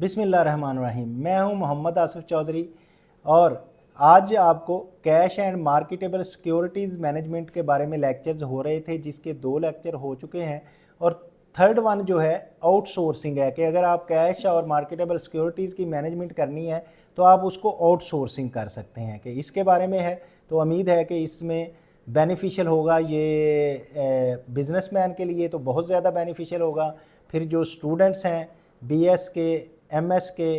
बिस्मिल्लाहिर्रहमानिर्रहीम। मैं हूं मोहम्मद आसिफ चौधरी और आज आपको cash and marketable securities management के बारे में लेक्चर्स हो रहे थे, जिसके 2 लेक्चर हो चुके हैं और थर्ड वन जो है आउटसोर्सिंग है कि अगर आप कैश और मार्केटेबल सिक्योरिटीज़ की मैनेजमेंट करनी है तो आप उसको आउटसोर्सिंग कर सकते हैं कि इसके बारे में है। तो उम्मीद है कि इसमें बेनिफिशियल होगा, ये बिजनेसमैन के लिए तो बहुत ज़्यादा बेनिफिशियल होगा। फिर जो स्टूडेंट्स हैं बीएस के, एमएस के,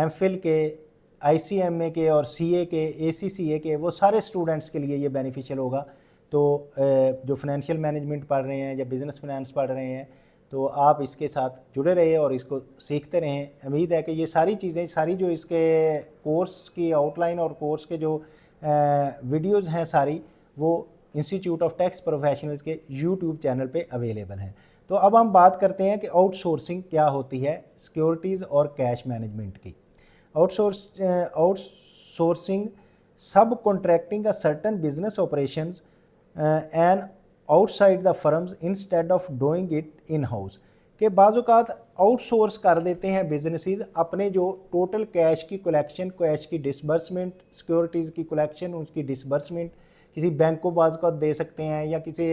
एमफिल के, आईसीएमए के और सीए के, एसीसीए के, वो सारे स्टूडेंट्स के लिए ये बेनिफिशियल होगा। तो जो फाइनेंशियल मैनेजमेंट पढ़ रहे हैं या बिज़नेस फाइनेंस पढ़ रहे हैं तो आप इसके साथ जुड़े रहिए और इसको सीखते रहें। उम्मीद है कि ये सारी चीज़ें, सारी जो इसके कोर्स की आउटलाइन और कोर्स के जो वीडियोज़ हैं सारी, वो इंस्टीट्यूट ऑफ टैक्स प्रोफेशनल्स के यूट्यूब चैनल पे अवेलेबल हैं। तो अब हम बात करते हैं कि आउटसोर्सिंग क्या होती है सिक्योरिटीज़ और कैश मैनेजमेंट की। आउटसोर्सिंग सब contracting a certain business operations and outside the firms instead of doing it in house के बाज़ात आउटसोर्स कर देते हैं बिजनेसेस अपने जो टोटल कैश की कलेक्शन, कैश की डिसबर्समेंट, सिक्योरिटीज़ की कलेक्शन, उसकी डिसबर्समेंट किसी बैंक को बाज़ को दे सकते हैं या किसी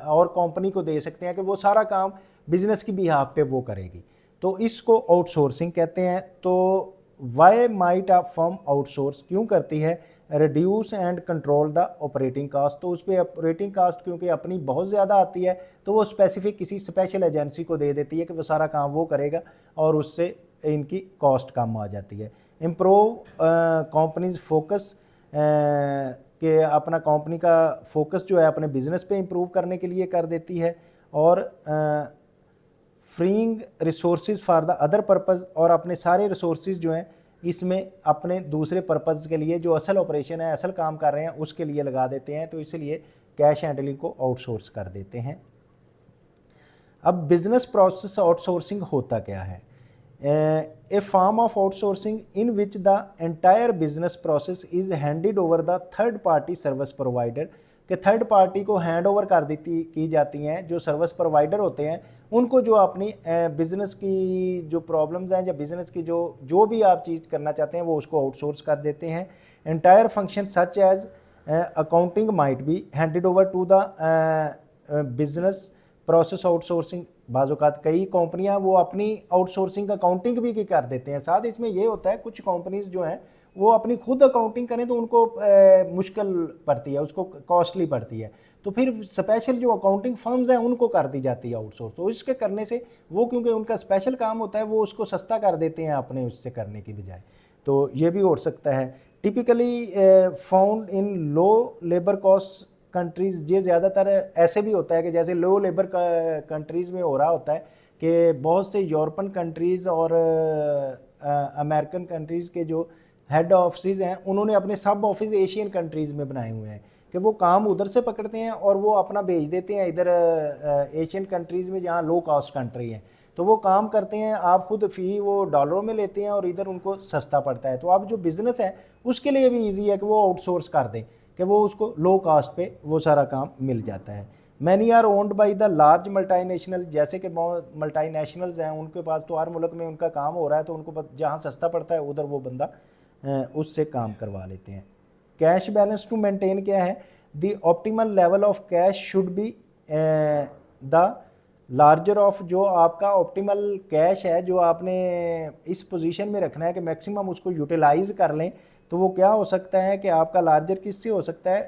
और कंपनी को दे सकते हैं कि वो सारा काम बिजनेस की बिहाफ पे वो करेगी। तो इसको आउटसोर्सिंग कहते हैं। तो why might a firm outsource क्यों करती है? Reduce and control the operating cost. तो उस पर ऑपरेटिंग कास्ट क्योंकि अपनी बहुत ज़्यादा आती है तो वो स्पेसिफिक किसी स्पेशल एजेंसी को दे देती है कि वो सारा काम वो करेगा और उससे इनकी कॉस्ट कम आ जाती है। इम्प्रूव कंपनीज फोकस कि अपना कंपनी का फोकस जो है अपने बिजनेस पे इम्प्रूव करने के लिए कर देती है। और freeing resources for the other purpose, और अपने सारे रिसोर्सेज जो हैं इसमें अपने दूसरे पर्पज़ के लिए, जो असल ऑपरेशन है, असल काम कर रहे हैं, उसके लिए लगा देते हैं। तो इसलिए कैश हैंडलिंग को आउटसोर्स कर देते हैं। अब बिजनेस प्रोसेस आउटसोर्सिंग होता क्या है? A form of outsourcing in which the entire business process is handed over the third party service provider के थर्ड पार्टी को हैंड ओवर कर देती की जाती हैं जो सर्विस प्रोवाइडर होते हैं उनको, जो अपनी बिजनेस की जो प्रॉब्लम्स हैं या बिजनेस की जो भी आप चीज़ करना चाहते हैं वो उसको आउटसोर्स कर देते हैं। Entire function such as accounting might be handed over to the business process outsourcing. बाज़ात कई कंपनियां वो अपनी आउटसोर्सिंग अकाउंटिंग भी कर देते हैं। साथ इसमें ये होता है कुछ कंपनीज जो हैं वो अपनी खुद अकाउंटिंग करें तो उनको मुश्किल पड़ती है, उसको कॉस्टली पड़ती है, तो फिर स्पेशल जो अकाउंटिंग फर्म्स हैं उनको कर दी जाती है आउटसोर्स। तो इसके करने से वो, क्योंकि उनका स्पेशल काम होता है, वो उसको सस्ता कर देते हैं अपने उससे करने की बजाय। तो ये भी हो सकता है। Typically found in low labour cost countries, ये ज़्यादातर ऐसे भी होता है कि जैसे लो लेबर कंट्रीज़ में हो रहा होता है कि बहुत से यूरोपियन कंट्रीज़ और अमेरिकन कंट्रीज़ के जो हेड ऑफिस हैं उन्होंने अपने सब ऑफिस एशियन कंट्रीज़ में बनाए हुए हैं कि वो काम उधर से पकड़ते हैं और वो अपना भेज देते हैं इधर एशियन कंट्रीज़ में जहाँ लो कॉस्ट कंट्री है। तो वो काम करते हैं, आप खुद फ़ी वो डॉलरों में लेते हैं और इधर उनको सस्ता पड़ता है। तो आप जो बिज़नेस है उसके लिए भी ईजी है कि वो आउटसोर्स कर दें कि वो उसको लो कास्ट पे वो सारा काम मिल जाता है। Many are owned by the large multinational, जैसे कि मल्टीनेशनल्स हैं उनके पास तो हर मुल्क में उनका काम हो रहा है, तो उनको जहाँ सस्ता पड़ता है उधर वो बंदा उससे काम करवा लेते हैं। कैश बैलेंस टू मेंटेन क्या है? The optimal level of cash should be the larger of, जो आपका ऑप्टिमल कैश है जो आपने इस पोजीशन में रखना है कि मैक्सिमम उसको यूटिलाइज कर लें, तो वो क्या हो सकता है कि आपका लार्जर किससे हो सकता है?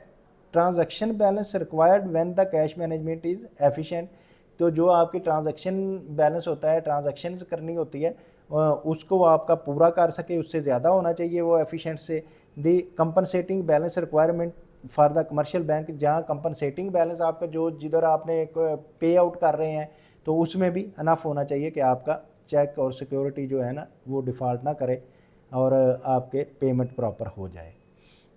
Transaction balance required when the cash management is efficient. तो जो आपकी ट्रांजैक्शन बैलेंस होता है, ट्रांजैक्शन करनी होती है, उसको आपका पूरा कर सके, उससे ज़्यादा होना चाहिए वो एफिशिएंट से। The compensating balance requirement for the commercial bank, जहाँ कंपनसेटिंग बैलेंस आपका जो जिधर आपने पे आउट कर रहे हैं तो उसमें भी अनफ होना चाहिए कि आपका चेक और सिक्योरिटी जो है ना वो डिफ़ॉल्ट ना करे और आपके पेमेंट प्रॉपर हो जाए।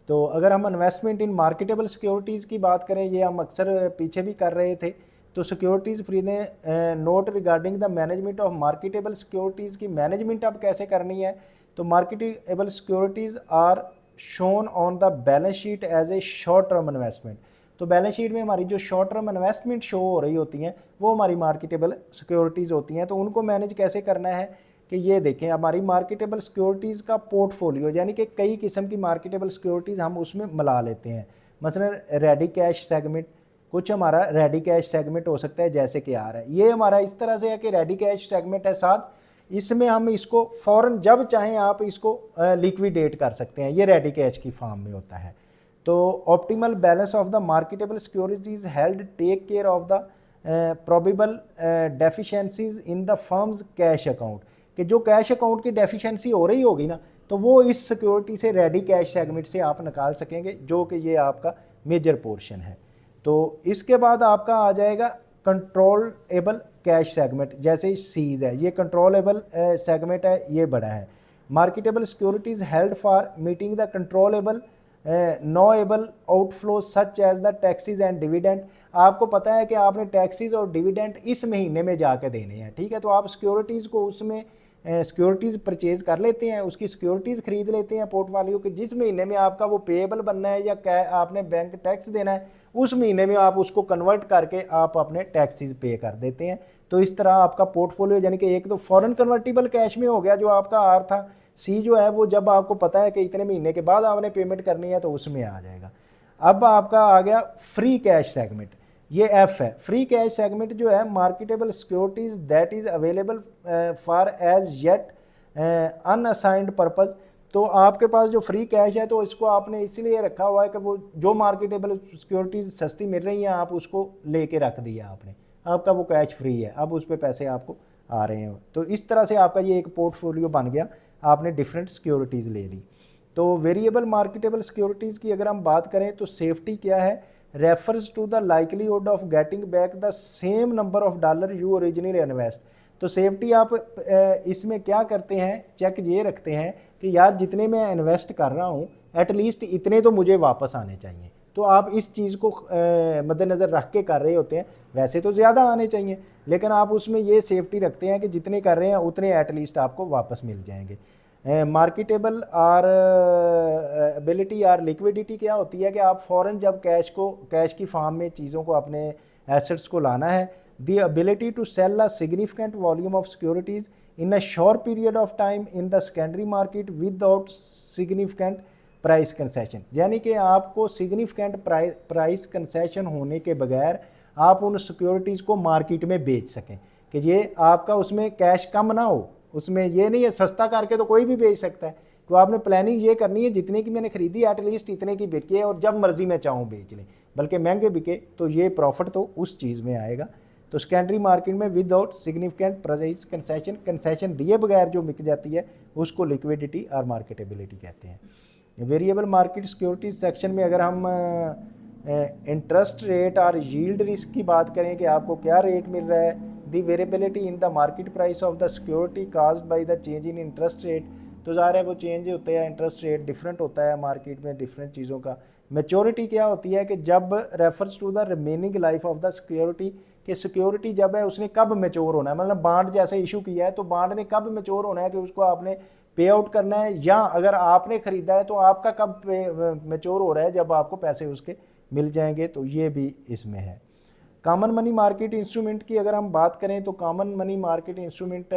तो अगर हम इन्वेस्टमेंट इन मार्केटेबल सिक्योरिटीज़ की बात करें, ये हम अक्सर पीछे भी कर रहे थे, तो सिक्योरिटीज़ खरीदें। Note regarding the management of marketable securities की मैनेजमेंट अब कैसे करनी है? तो marketable securities are shown on the balance sheet as a short term investment. तो बैलेंस शीट में हमारी जो शॉर्ट टर्म इन्वेस्टमेंट शो हो रही होती हैं वो हमारी मार्केटेबल सिक्योरिटीज़ होती हैं। तो उनको मैनेज कैसे करना है? कि ये देखें हमारी मार्केटेबल सिक्योरिटीज़ का पोर्टफोलियो, यानी कि कई किस्म की मार्केटेबल सिक्योरिटीज़ हम उसमें मिला लेते हैं। मसलन रेडी कैश सेगमेंट, कुछ हमारा रेडी कैश सेगमेंट हो सकता है जैसे कि आ रहा है, ये हमारा इस तरह से है कि रेडी कैश सेगमेंट है, साथ इसमें हम इसको फ़ौरन जब चाहें आप इसको लिक्विडेट कर सकते हैं, ये रेडी कैश की फॉर्म में होता है। तो optimal balance of the marketable securities held take care of the probable deficiencies in the firm's cash account, कि जो कैश अकाउंट की डेफिशिएंसी हो रही होगी ना, तो वो इस सिक्योरिटी से रेडी कैश सेगमेंट से आप निकाल सकेंगे, जो कि ये आपका मेजर पोर्शन है। तो इसके बाद आपका आ जाएगा कंट्रोलेबल कैश सेगमेंट, जैसे सीज है, ये कंट्रोलेबल सेगमेंट है, ये बड़ा है। Marketable securities held for meeting the controllable knowable outflow such as the taxes and dividend. आपको पता है कि आपने टैक्सेस और डिविडेंड इस महीने में जाके देने हैं, ठीक है, तो आप सिक्योरिटीज़ को उसमें सिक्योरिटीज़ परचेज कर लेते हैं, उसकी सिक्योरिटीज़ खरीद लेते हैं पोर्टफोलियो के, जिस महीने में आपका वो पेएबल बनना है या आपने बैंक टैक्स देना है, उस महीने में आप उसको कन्वर्ट करके आप अपने टैक्सेस पे कर देते हैं। तो इस तरह आपका पोर्टफोलियो, यानी कि एक तो फॉरेन कन्वर्टिबल कैश में हो गया जो आपका आर था, सी जो है वो जब आपको पता है कि इतने महीने के बाद आपने पेमेंट करनी है तो उसमें आ जाएगा। अब आपका आ गया फ्री कैश सेगमेंट, ये एफ है। फ्री कैश सेगमेंट जो है marketable securities that is available for as yet unassigned purpose. तो आपके पास जो फ्री कैश है तो इसको आपने इसलिए रखा हुआ है कि वो जो मार्केटेबल सिक्योरिटीज सस्ती मिल रही हैं आप उसको लेके रख दिया आपने, आपका वो कैश फ्री है, अब उस पर पैसे आपको आ रहे हैं। तो इस तरह से आपका ये एक पोर्टफोलियो बन गया, आपने डिफरेंट सिक्योरिटीज़ ले ली। तो वेरिएबल मार्केटेबल सिक्योरिटीज़ की अगर हम बात करें तो सेफ्टी क्या है, refers to the likelihood of getting back the same number of dollar you originally invest. तो सेफ्टी आप इसमें क्या करते हैं, चेक ये रखते हैं कि यार जितने मैं इन्वेस्ट कर रहा हूँ एटलीस्ट इतने तो मुझे वापस आने चाहिए। तो आप इस चीज़ को मद्देनज़र रख के कर रहे होते हैं, वैसे तो ज़्यादा आने चाहिए लेकिन आप उसमें ये सेफ्टी रखते हैं कि जितने कर रहे हैं उतने एटलीस्ट आपको वापस मिल जाएंगे। मार्केटेबल और एबिलिटी और लिक्विडिटी क्या होती है कि आप फ़ौरन जब कैश की फॉर्म में चीज़ों को अपने एसेट्स को लाना है, the ability to sell a significant volume of securities in a short period of time in the secondary market without significant price concession, यानी कि आपको सिग्निफिकेंट प्राइस कंसेशन होने के बगैर आप उन सिक्योरिटीज़ को मार्केट में बेच सकें, कि ये आपका उसमें कैश कम ना हो, उसमें ये नहीं है सस्ता करके तो कोई भी बेच सकता है। तो आपने प्लानिंग ये करनी है जितने की मैंने खरीदी एटलीस्ट इतने की बिके और जब मर्जी मैं चाहूँ बेच लें, बल्कि महंगे बिके तो ये प्रॉफिट तो उस चीज़ में आएगा। तो सेकेंडरी मार्केट में विदाउट सिग्निफिकेंट प्राइस कंसेशन दिए बगैर जो बिक जाती है उसको लिक्विडिटी और मार्केटेबिलिटी कहते हैं। वेरिएबल मार्केट सिक्योरिटीज सेक्शन में अगर हम इंटरेस्ट रेट और यील्ड रिस्क की बात करें कि आपको क्या रेट मिल रहा है, the variability in the market price of the security caused by the change in interest rate, तो ज़ाहिर है वो चेंज होता है, इंटरेस्ट रेट डिफरेंट होता है मार्केट में डिफरेंट चीज़ों का। मैच्योरिटी क्या होती है कि जब refers to the remaining life of the security, कि सिक्योरिटी जब है उसने कब मैच्योर होना है, मतलब बांड जैसे इशू किया है तो बांड ने कब मैच्योर होना है कि उसको आपने पे आउट करना है, या अगर आपने ख़रीदा है तो आपका कब मैच्योर हो रहा है जब आपको पैसे उसके मिल जाएंगे, तो ये भी इसमें है। कॉमन मनी मार्केट इंस्ट्रूमेंट की अगर हम बात करें तो कॉमन मनी मार्केट इंस्ट्रूमेंट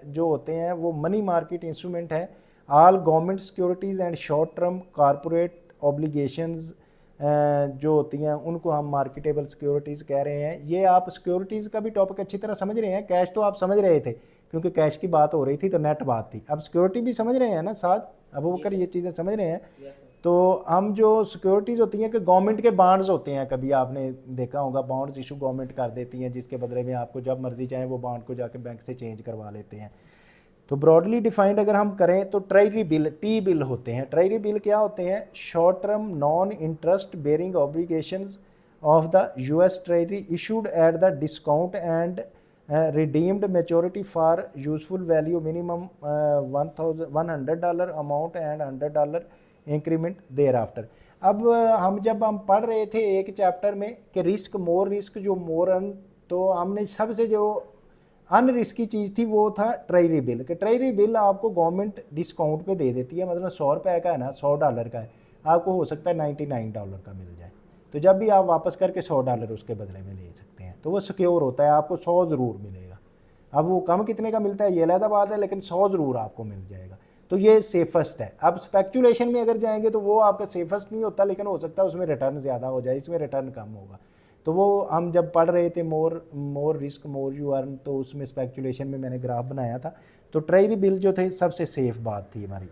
जो होते हैं वो मनी मार्केट इंस्ट्रूमेंट है all government securities and short term corporate obligations जो होती हैं उनको हम मार्केटेबल सिक्योरिटीज़ कह रहे हैं। ये आप सिक्योरिटीज़ का भी टॉपिक अच्छी तरह समझ रहे हैं, कैश तो आप समझ रहे थे क्योंकि कैश की बात हो रही थी तो नेट बात थी, अब सिक्योरिटी भी समझ रहे हैं ना साथ, अब वो कर ये चीज़ें समझ रहे हैं। तो हम जो सिक्योरिटीज़ होती हैं कि गवर्नमेंट के बॉन्ड्स होते हैं, कभी आपने देखा होगा बॉन्ड्स इशू गवर्नमेंट कर देती हैं जिसके बदले में आपको जब मर्जी चाहे वो बॉन्ड को जाके बैंक से चेंज करवा लेते हैं। तो ब्रॉडली डिफाइंड अगर हम करें तो ट्रेजरी बिल, टी बिल होते हैं। ट्रेजरी बिल क्या होते हैं, short term non interest bearing obligations of the US treasury issued at the discount and redeemed maturity for useful value minimum $100 amount and $100 increment thereafter। अब जब हम पढ़ रहे थे एक चैप्टर में कि रिस्क मोर रिस्क जो मोर अन, तो हमने सबसे जो अनरिस्की चीज़ थी वो था ट्रेजरी बिल, कि ट्रेजरी बिल आपको गवर्नमेंट डिस्काउंट पे दे देती है, मतलब $100 का है ना, $100 का है, आपको हो सकता है $99 का मिल जाए, तो जब भी आप वापस करके $100 उसके बदले में ले सकते हैं, तो वो सिक्योर होता है, आपको 100 ज़रूर मिलेगा। अब वो कम कितने का मिलता है ये अलग बात है, लेकिन 100 ज़रूर आपको मिल जाएगा। तो ये सेफेस्ट है। अब स्पेक्यूलेशन में अगर जाएंगे तो वो आपका सेफेस्ट नहीं होता, लेकिन हो सकता है उसमें रिटर्न ज़्यादा हो जाए, इसमें रिटर्न कम होगा। तो वो हम जब पढ़ रहे थे more risk more you earn, तो उसमें स्पेक्यूलेशन में मैंने ग्राफ बनाया था। तो ट्रेजरी बिल जो थे सबसे सेफ बात थी हमारी।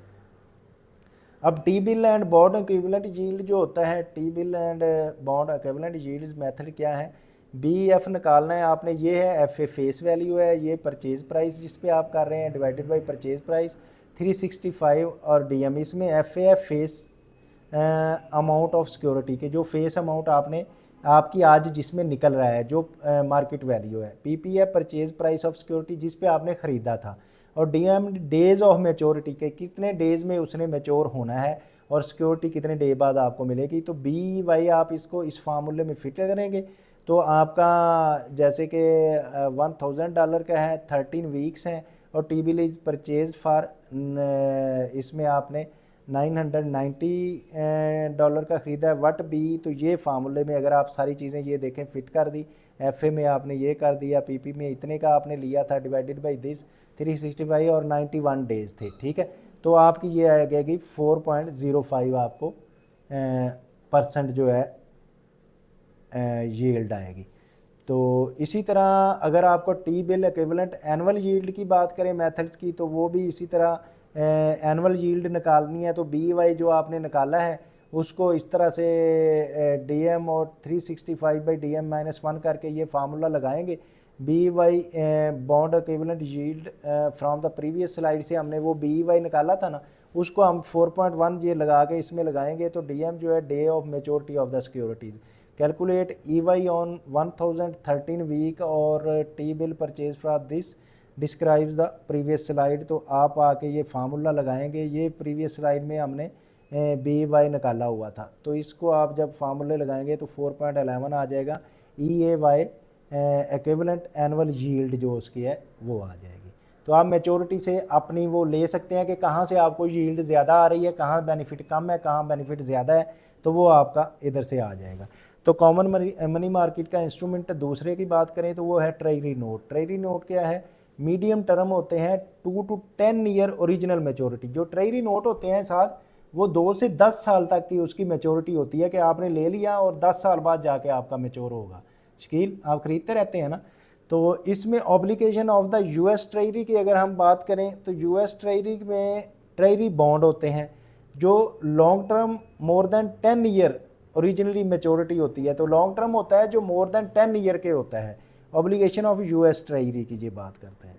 अब T bill and bond equivalent yield जो होता है, T bill and bond equivalent yield method क्या है, बी एफ निकालना है आपने। ये है एफ ए फेस वैल्यू है, ये परचेज प्राइस जिस पे आप कर रहे हैं डिवाइडेड बाई परचेज प्राइस 365 और डी एम। इसमें एफ ए है फेस अमाउंट ऑफ सिक्योरिटी के, जो फेस अमाउंट आपने आपकी आज जिसमें निकल रहा है जो मार्केट वैल्यू है। पी पी है परचेज प्राइस ऑफ सिक्योरिटी जिस पे आपने ख़रीदा था, और D M days of maturity के, कितने डेज में उसने मेच्योर होना है और सिक्योरिटी कितने डे बाद आपको मिलेगी। तो बी वाई आप इसको इस फार्मूले में फिट करेंगे तो आपका जैसे कि $1000 का है, 13 वीक्स हैं, और T bill is purchase for, इसमें आपने $990 का ख़रीदा है वट बी। तो ये फार्मूले में अगर आप सारी चीज़ें ये देखें फिट कर दी, एफ ए में आपने ये कर दिया, पी पी में इतने का आपने लिया था डिवाइडेड बाई दिस 365 और 91 डेज थे, ठीक है। तो आपकी ये आ जाएगी 4.05 आपको परसेंट जो है यील्ड आएगी। तो इसी तरह अगर आपको T bill equivalent annual yield की बात करें मेथड्स की, तो वो भी इसी तरह एनुअल यील्ड निकालनी है। तो बी वाई जो आपने निकाला है उसको इस तरह से डी एम और 365 बाई डी एम -1 करके ये फार्मूला लगाएंगे। B Y bond equivalent yield from the previous slide से हमने वो बी वाई निकाला था ना, उसको हम 4.1 ये लगा के इसमें लगाएंगे। तो डी एम जो है day of maturity of the securities, calculate E Y on 1013 week और T bill purchase for this describes the previous slide. तो आप आके ये फार्मूला लगाएंगे, ये प्रीवियस स्लाइड में हमने बी वाई निकाला हुआ था। तो इसको आप जब फार्मूले लगाएंगे तो 4.11 आ जाएगा। ई ए वाई इक्विवेलेंट एनुअल यील्ड जो उसकी है वो आ जाएगी। तो आप मेच्योरिटी से अपनी वो ले सकते हैं कि कहाँ से आपको यील्ड ज़्यादा आ रही है, कहाँ बेनिफिट कम है, कहाँ बेनिफिट ज़्यादा है, तो वो आपका इधर से आ जाएगा। तो कॉमन मनी मार्केट का इंस्ट्रूमेंट दूसरे की बात करें तो वो है ट्रेजरी नोट। ट्रेजरी नोट क्या है, मीडियम टर्म होते हैं, 2 to 10 ईयर ओरिजिनल मेच्योरिटी। जो ट्रेजरी नोट होते हैं साथ वो 2 से 10 साल तक की उसकी मेच्योरिटी होती है कि आपने ले लिया और 10 साल बाद जाके आपका मेच्योर होगा। शकील आप खरीदते रहते हैं ना। तो इसमें obligation of the US treasury की अगर हम बात करें तो यूएस ट्रेजरी में ट्रेजरी बॉन्ड होते हैं जो long term more than 10 year originally maturity होती है। तो लॉन्ग टर्म होता है जो मोर देन 10 ईयर के होता है। ऑब्लिगेशन ऑफ यूएस ट्रेजरी की ये बात करते हैं।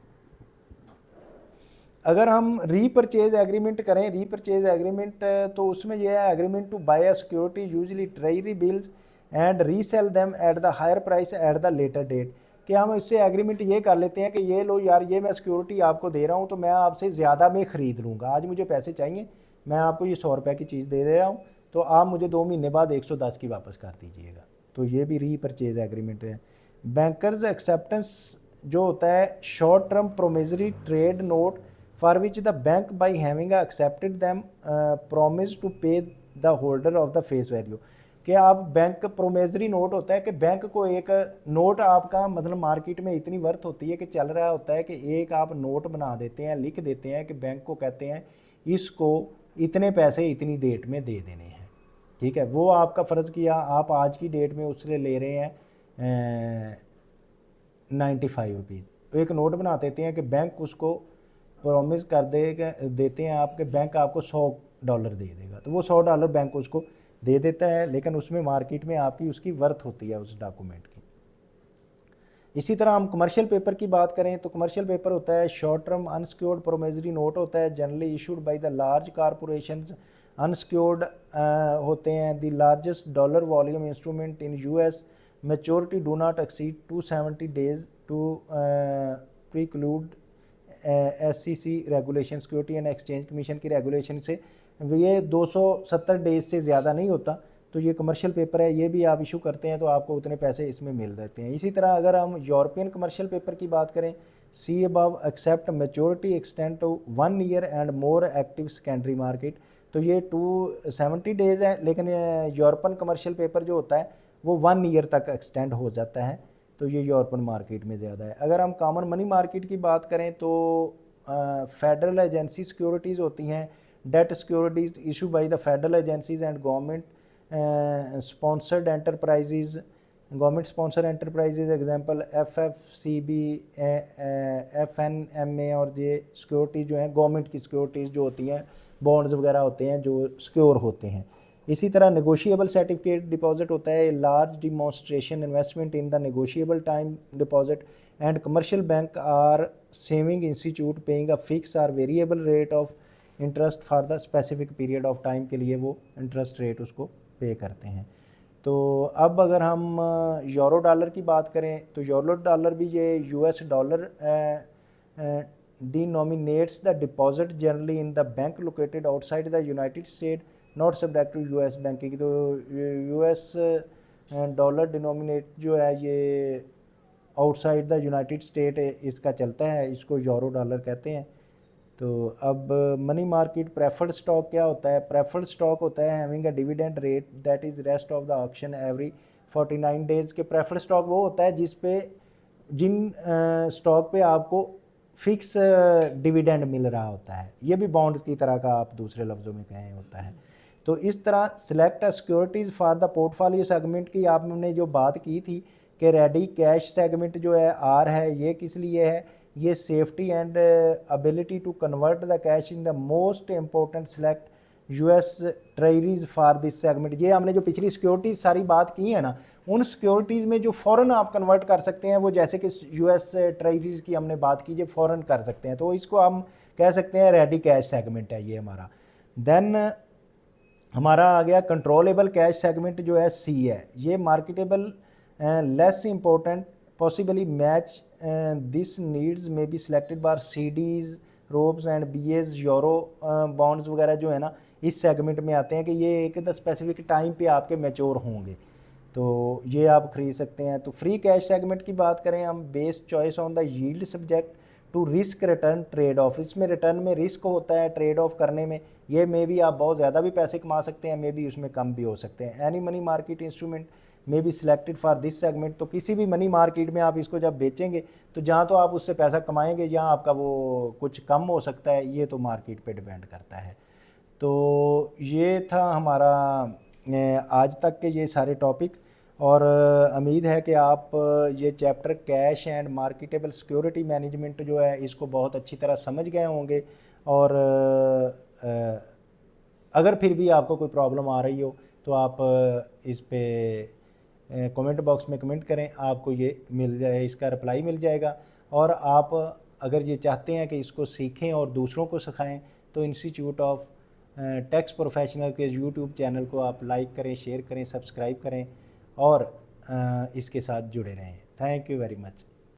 अगर हम रीपरचेज एग्रीमेंट करें, रीपरचेज एग्रीमेंट तो उसमें यह है agreement to buy a security usually treasury bills and resell them at the higher price at the later date. कि हम इससे एग्रीमेंट ये कर लेते हैं कि ये लो यार, ये मैं सिक्योरिटी आपको दे रहा हूँ तो मैं आपसे ज़्यादा में ख़रीद लूँगा। आज मुझे पैसे चाहिए, मैं आपको ये 100 रुपये की चीज़ दे रहा हूँ, तो आप मुझे 2 महीने बाद 110 की वापस कर दीजिएगा। तो ये भी रीपरचेज एग्रीमेंट है। बैंकर्स एक्सेप्टेंस जो होता है short term promissory trade note for which the bank by having accepted them promise to pay the holder of the face value. कि आप बैंक प्रोमिसरी नोट होता है कि बैंक को एक नोट आपका मतलब मार्केट में इतनी वर्थ होती है कि चल रहा होता है कि एक आप नोट बना देते हैं, लिख देते हैं कि बैंक को कहते हैं इसको इतने पैसे इतनी डेट में दे देने हैं, ठीक है। वो आपका फ़र्ज़ किया, आप आज की डेट में उससे ले रहे हैं 95 रुपीज़। तो एक नोट बना देते हैं कि बैंक उसको प्रॉमिस कर देते हैं आपके बैंक आपको $100 दे देगा। तो वो $100 बैंक उसको दे देता है, लेकिन उसमें मार्केट में आपकी उसकी वर्थ होती है उस डॉक्यूमेंट की। इसी तरह हम कमर्शियल पेपर की बात करें तो कमर्शियल पेपर होता है short term unsecured promissory note होता है, generally issued by the large corporations. Unsecured होते हैं the largest dollar volume instrument in US, maturity do not exceed 270 days to preclude SEC regulation, security and exchange commission की regulation से ये 270 days से ज़्यादा नहीं होता। तो ये कमर्शियल पेपर है, ये भी आप इशू करते हैं तो आपको उतने पैसे इसमें मिल जाते हैं। इसी तरह अगर हम यूरोपियन कमर्शियल पेपर की बात करें, see above except maturity extend to 1 year and more active secondary market. तो ये 270 डेज़ है, लेकिन यूरोपियन कमर्शियल पेपर जो होता है वो 1 ईयर तक एक्सटेंड हो जाता है। तो ये यूरोपियन मार्केट में ज़्यादा है। अगर हम कॉमन मनी मार्केट की बात करें तो फेडरल एजेंसी सिक्योरिटीज़ होती हैं, debt securities issue by the federal agencies and government sponsored enterprises, government sponsor enterprises example FFCB, FNMA, और ये सिक्योरिटी जो है गवर्नमेंट की सिक्योरिटीज़ जो होती हैं, बॉन्ड्स वगैरह होते हैं जो सिक्योर होते हैं। इसी तरह नेगोशिएबल सर्टिफिकेट डिपॉजिट होता है, large demonstration investment in the negotiable time deposit and commercial bank or saving institute paying a fix or variable rate of interest for the specific period of time के लिए वो interest rate उसको पे करते हैं। तो अब अगर हम यूरो डॉलर की बात करें तो यूरो डॉलर भी ये US dollar denominates the deposit generally in the bank located outside the United States not subject to US banking। तो US डॉलर डिनोमिनेट जो है ये आउटसाइड द यूनाइटेड स्टेट इसका चलता है, इसको यूरो डॉलर कहते हैं। तो अब मनी मार्केट प्रेफर्ड स्टॉक क्या होता है? प्रेफर्ड स्टॉक होता है having a dividend rate that is rest of the auction every 49 days के। प्रेफर्ड स्टॉक वो होता है जिन स्टॉक पे आपको फिक्स डिविडेंड मिल रहा होता है, ये भी बॉन्ड्स की तरह का आप दूसरे लफ्ज़ों में कहें होता है। तो इस तरह select securities for the portfolio segment की आपने जो बात की थी कि रेडी कैश सेगमेंट जो है आर है, ये किस लिए है? ये safety and ability to convert the cash in the most important select US treasuries for this segment. ये हमने जो पिछली सिक्योरिटीज सारी बात की है ना, उन सिक्योरिटीज़ में जो फ़ौरन आप कन्वर्ट कर सकते हैं, वो जैसे कि US ट्रेजरीज की हमने बात की, जो फ़ौरन कर सकते हैं, तो इसको हम कह सकते हैं रेडी कैश सेगमेंट है ये हमारा। देन हमारा आ गया कंट्रोलेबल कैश सेगमेंट जो है C है, ये marketable less important possibly match this needs में be selected bar CDs, repos and BAs, euro bonds वगैरह जो है ना इस सेगमेंट में आते हैं कि ये एक द स्पेसिफिक टाइम पे आपके मैच्योर होंगे, तो ये आप खरीद सकते हैं। तो फ्री कैश सेगमेंट की बात करें हम, based choice on the yield subject to risk return trade off. इसमें रिटर्न में रिस्क होता है ट्रेड ऑफ करने में, ये मे भी आप बहुत ज़्यादा भी पैसे कमा सकते हैं, मे भी उसमें कम भी हो सकते हैं। Any money market instrument may be selected for this segment. तो किसी भी मनी मार्केट में आप इसको जब बेचेंगे तो जहाँ तो आप उससे पैसा कमाएंगे, जहाँ आपका वो कुछ कम हो सकता है, ये तो मार्केट पे डिपेंड करता है। तो ये था हमारा आज तक के ये सारे टॉपिक, और उम्मीद है कि आप ये chapter cash and marketable security management जो है इसको बहुत अच्छी तरह समझ गए होंगे। और अगर फिर भी आपको कोई प्रॉब्लम आ रही हो तो आप इस पे कमेंट बॉक्स में कमेंट करें, आपको ये मिल जाए, इसका रिप्लाई मिल जाएगा। और आप अगर ये चाहते हैं कि इसको सीखें और दूसरों को सिखाएं तो इंस्टीट्यूट ऑफ टैक्स प्रोफेशनल के यूट्यूब चैनल को आप लाइक करें, शेयर करें, सब्सक्राइब करें और इसके साथ जुड़े रहें। Thank you very much.